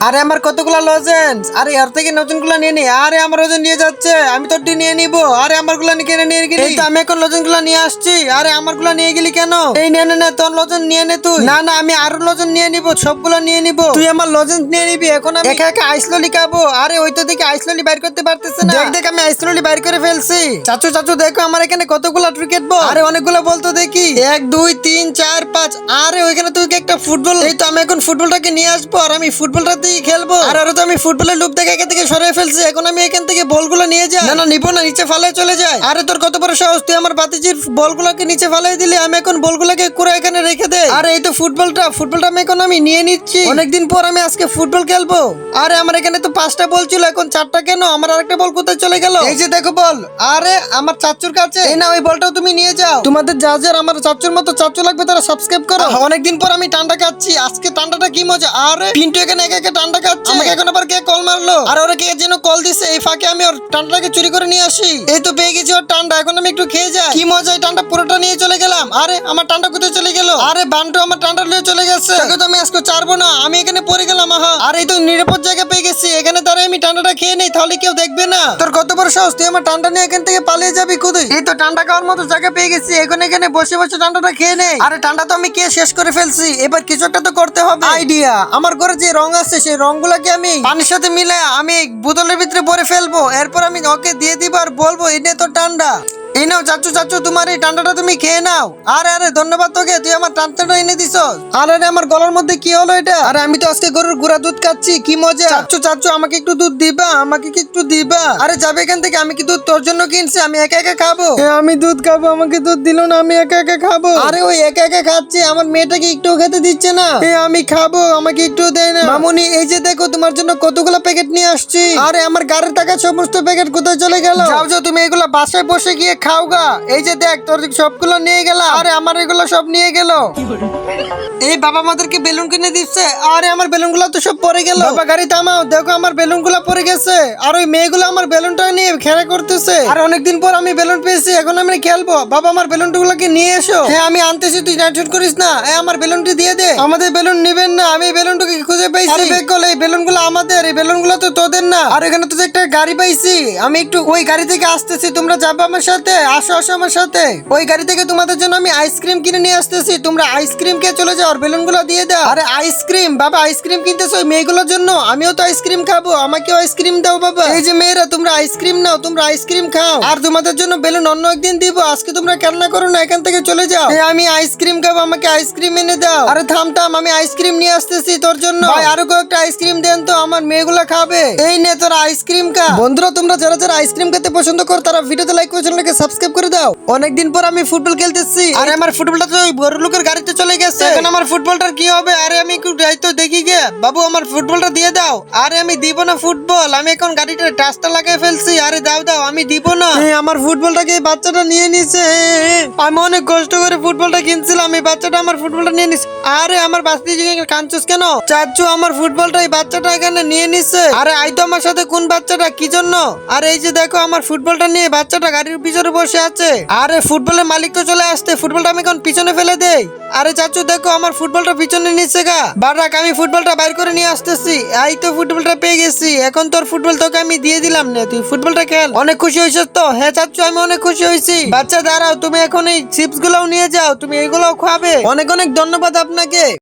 আরে আমার কতগুলা লজেন্স, আরে এর থেকে নতুন গুলা নিয়ে নি। আরে আমার ওজন নিয়ে যাচ্ছে, আমি তোরটি নিয়ে নিবো। আরে আমার গুলা নিয়ে গেলি, এই তো আমি এখন লজেন্স গুলা নিয়ে আসছি। আরে আমার গুলা নিয়ে গেলি কেন? এই নে নে নে, তোর লজেন্স নিয়ে নে তুই। না না, আমি আরো লজেন্স নিয়ে নিবো, সবগুলা নিয়ে নিবো। তুই আমার লজেন্স নিয়ে নিবি, এখন আমি একা একা আইসললি খাবো। আরে ওই তো দেখি আইসললি বাইর করতে পারতেছে না। দেখ দেখ, আমি আইসললি বাইর করে ফেলছি। চাচু চাচু দেখো আমার এখানে কতগুলা ক্রিকেট বল। আরে অনেকগুলা বল তো দেখি, 1 2 3 4 5। আরে ওইখানে তুই একটা ফুটবল, এই তো আমি এখন ফুটবলটাকে নিয়ে আসবো আর আমি ফুটবলটা দিয়ে খেলবো। আর তো আমি ফুটবলের লুপ দেখে এখান থেকে সরিয়ে ফেলছি, এখন আমি এখান থেকে বলগুলো নিয়ে যাই। না না, নিবো না, নিচে ফালায় চলে যায়। আরে তোর কত বড় সাহস, তুই আমার বাতিজির বলগুলোকে নিচে ফালাই দিলি। আমি এখন বলগুলোকে করে এখানে রেখে দে। আরে এই তো ফুটবলটা আমি এখন আমি নিয়ে নিচ্ছি। অনেকদিন পর আমি আজকে ফুটবল খেলবো। আরে আমার এখানে তো 5টা বল ছিল, এখন 4টা কেন? আমার আরেকটা বল কোথায় চলে গেল? এই যে দেখো বল। আরে আমার চাচুর কাছে। এই না, ওই বলটাও তুমি নিয়ে যাও। তোমাদের যা যা আমার চাচুর মতো চাচু লাগবে তারা সাবস্ক্রাইব করো। অনেকদিন পর আমি টান্ডা খাচ্ছি, আজকে টান্ডাটা কি মজা। আরে পিন্টু এখানে একা একা টান্ডা খাচ্ছে, আমাকে এখন আবার কে কল মারলো? আর ওরা কে যেন কল দিছে, এই ফাঁকে আমি ওর টান্ডাটাকে চুরি করে নিয়ে আসি। এই তো পেয়ে গেছি ওর টান্ডা, এখন আমি একটু খেয়ে যাই। কি মজা, এই টান্ডা পুরোটা নিয়ে চলে গেলাম। আরে আমার টান্ডা কোথায় চলে গেল? আরে বান্টু আমার টান্ডা নিয়ে চলে গেছে, তাকে তো আমি আজকে ছাড়বো না। আমি এখানে পড়ে গেলাম। আহা, আর এই তো নিরাপদ জায়গা পেয়ে গেছি, এখানে তারা আমি টান্ডাটা খেয়ে নেই, তাহলে কেউ দেখবে না। তোর কত বড় সাহস, তুই আমার টান্ডা নিয়ে এখান থেকে পালিয়ে যাবি কুদি? এই তো টান্ডা খাওয়ার মতো জায়গা পেয়ে গেছি, এখন এখানে বসে বসে টান্ডাটা খেয়ে নেই। আরে টান্ডা তো আমি খেয়ে শেষ করে ফেলছি, এবার কিছু একটা তো করতে হবে। আইডিয়া, আমার ঘরে যে রং আছে সেই রংগুলোকে আমি পানির সাথে মিলে আমি বোতলের ভিতরে ভরে ফেলবো। এরপর আমি ওকে দিয়ে দিব আর বলবো এই নে তো ঠান্ডা। এই নাও চাচু চাচু, তোমার এই ঠান্ডাটা তুমি খেয়ে নাও। আরে আরে ধন্যবাদ তোকে, তুই আমার ঠান্ডাটা এনে দিছ। আরে আরে আমার গলার মধ্যে কি হলো এটা? আরে আমি তো আজকে গরুর গুঁড়া দুধ খাচ্ছি, কি মজা। চাচু চাচু আমাকে একটু দুধ দিবা, আমাকে কি একটু দিবা? আরে যাবে এখান থেকে, আমি কি দুধ তোর জন্য কিনছি? আমি একা একা খাবো। আমি দুধ খাবো, আমাকে দুধ দিল না, আমি একা একা খাবো। আরে ওই একা একা খাচ্ছে, আমার মেয়েটাকে একটু খেতে দিচ্ছে না। আমি খাবো, আমাকে একটু দেয় না। মামুনি এই যে দেখো, তোমার জন্য কতগুলো প্যাকেট নিয়ে আসছি। আরে আমার গাড়ির টাকা সমস্ত প্যাকেট কোথায় চলে গেল? যাও যাও, তুমি এগুলো বাসায় বসে গিয়ে খাও গা। এই যে দেখ, তোর সবগুলো নিয়ে গেলাম। আরে আমার এগুলো সব নিয়ে গেল। এই বাবা আমাদেরকে বেলুন কিনে দিচ্ছে। আরে আমার বেলুন গুলো তো সব পড়ে গেল। বাবা গাড়ি থামাও, দেখো আমার বেলুন গুলো পড়ে গেছে। আর ওই মেয়েগুলো আমার বেলুনটা নিয়ে খেলা করতেছে। আর অনেকদিন পর আমি বেলুন পেয়েছি, এখন আমি খেলবো। বাবা আমার বেলুন গুলোকে নিয়ে এসো। হ্যাঁ আমি আনতেছি, তুই টেনশন করিস না। আমার বেলুনটি দিয়ে দে। আমাদের বেলুন নিবেন না, আমি বেলুনটাকে খুঁজে পাইছি। এই বেলুন গুলো আমাদের, এই বেলুন গুলো তো তোদের না। আর এখানে তো একটা গাড়ি পাইছি, আমি একটু ওই গাড়ি থেকে আসতেছি, তোমরা যাবো আমার সাথে। আসো আসো আমার সাথে। ওই গাড়ি থেকে তোমাদের জন্য আমি আইসক্রিম কিনে নিয়ে আসতেছি, তোমরা আইসক্রিম কে চলে যাও আর বেলুন গুলো দিয়ে দাও। আরে আইসক্রিম? বাবা আইসক্রিম কিনতেছো ওই মেয়েগুলোর জন্য? আমিও তো আইসক্রিম খাবো, আমাকেও আইসক্রিম দাও বাবা। এই যে মেয়েরা, তোমরা আইসক্রিম নাও, তোমরা আইসক্রিম খাও। আর তোমাদের জন্য বেলুন অন্য একদিন দিব, আজকে তোমরা কান্না করো না, এখান থেকে চলে যাও। আমি আইসক্রিম খাবো, আমাকে আইসক্রিম এনে দাও। আরে থাম থাম, আমি আইসক্রিম নিয়ে আসতেছি তোর জন্য। ভাই আরো কয়েকটা আইসক্রিম দেন তো, আমার মেয়েগুলা খাবে। এই নে তোর আইসক্রিম খা। বন্ধুরা তোমরা যারা যারা আইসক্রিম খেতে পছন্দ করো তারা ভিডিওতে লাইক করে চ্যানেলকে সাবস্ক্রাইব করে দাও। অনেকদিন পর আমি ফুটবল খেলতেছি। আরে আমার ফুটবলটা তো ওই বড় লোকের গাড়িতে চলে গেছে, এখন আমার ফুটবলটার কি হবে? আরে আমি একটু দায়িত্ব দেখি গে। বাবু আমার ফুটবলটা দিয়ে দাও। আরে আমি দিব না ফুটবল, আমি এখন গাড়িটা টাচটা লাগিয়ে ফেলছি। আরে দাও দাও, আমি দিব না। আমার ফুটবলটাকে এই বাচ্চাটা নিয়ে নিছে। আমি অনেক কষ্ট করে ফুটবলটা কিনছিলাম, এই বাচ্চাটা আমার ফুটবলটা নিয়ে নিছে। আরে আমার বাচ্চা কাঁদছিস কেন? চাচু আমার ফুটবলটা এই বাচ্চাটা এখানে নিয়ে নিছে। আরে আই তো আমার সাথে, কোন বাচ্চাটা, কি জন্য? আর এই যে দেখো আমার ফুটবলটা নিয়ে বাচ্চাটা গাড়ির পিছনে বসে আছে। আরে ফুটবলের মালিক তো চলে আসছে, ফুটবলটা আমি এখন পিছনে ফেলে দেই। আরে চাচু দেখো আমার ফুটবলটা পিছনে নিচ্ছে গা। বারাক আমি ফুটবলটা বাইর করে নিয়ে আসতেছি। এই তো ফুটবলটা পেয়ে গেছি, এখন তোর ফুটবল তোকে আমি দিয়ে দিলাম, না তুই ফুটবলটা খেল। অনেক খুশি হয়েছিস তো? হ্যাঁ চাচু আমি অনেক খুশি হয়েছি। বাচ্চা দাঁড়াও, তুমি এখন এই চিপস গুলাও নিয়ে যাও, তুমি এগুলোও খাবে। অনেক অনেক ধন্যবাদ আপনাকে।